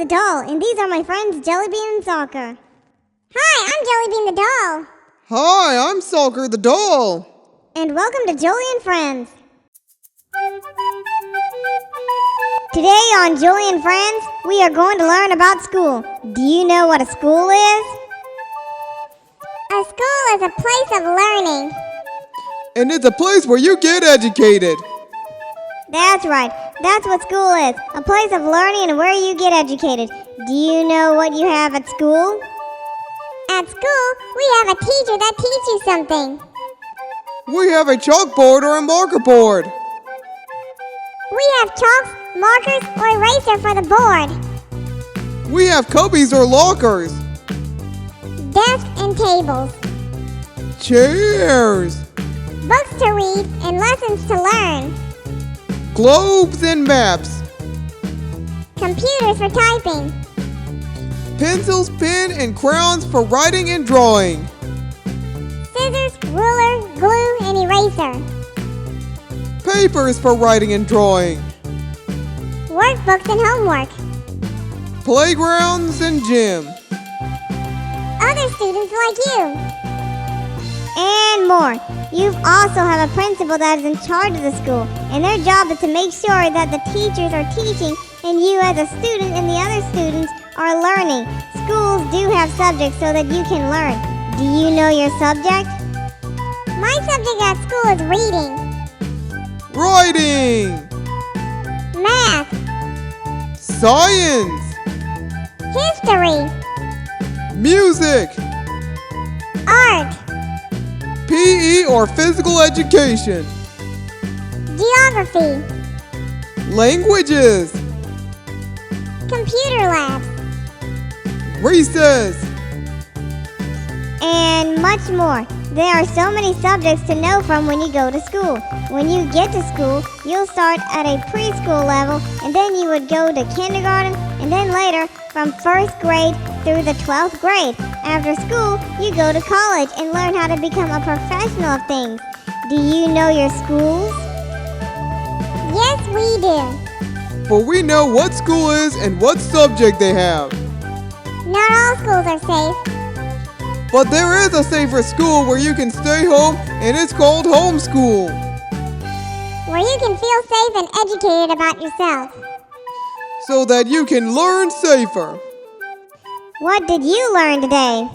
the Doll, and these are my friends Jellybean and Soccer. Hi, I'm Jellybean the Doll. Hi, I'm Soccer the Doll. And welcome to Jolie and Friends. Today on Jolie and Friends, we are going to learn about school. Do you know what a school is? A school is a place of learning. And it's a place where you get educated. That's right. That's what school is. A place of learning and where you get educated. Do you know what you have at school? At school, we have a teacher that teaches you something. We have a chalkboard or a marker board. We have chalks, markers, or eraser for the board. We have cubbies or lockers. Desks and tables. Chairs. Books to read and lessons to learn. Globes and maps. Computers for typing. Pencils, pen, and crayons for writing and drawing. Scissors, ruler, glue, and eraser. Papers for writing and drawing. Workbooks and homework. Playgrounds and gym. Other students like you. And more. You also have a principal that is in charge of the school, and their job is to make sure that the teachers are teaching and you as a student and the other students are learning. Schools do have subjects so that you can learn. Do you know your subject? My subject at school is reading. Writing. Math. Science. History. Music. Art. PE or physical education. Geography. Languages. Computer labs. Recess. And much more. There are so many subjects to know from when you go to school. When you get to school, you'll start at a preschool level, and then you would go to kindergarten, and then later from 1st grade through the 12th grade. After school, you go to college and learn how to become a professional of things. Do you know your schools? Yes, we do. For we know what school is and what subject they have. Not all schools are safe. But there is a safer school where you can stay home, and it's called homeschool. Where you can feel safe and educated about yourself. So that you can learn safer. What did you learn today?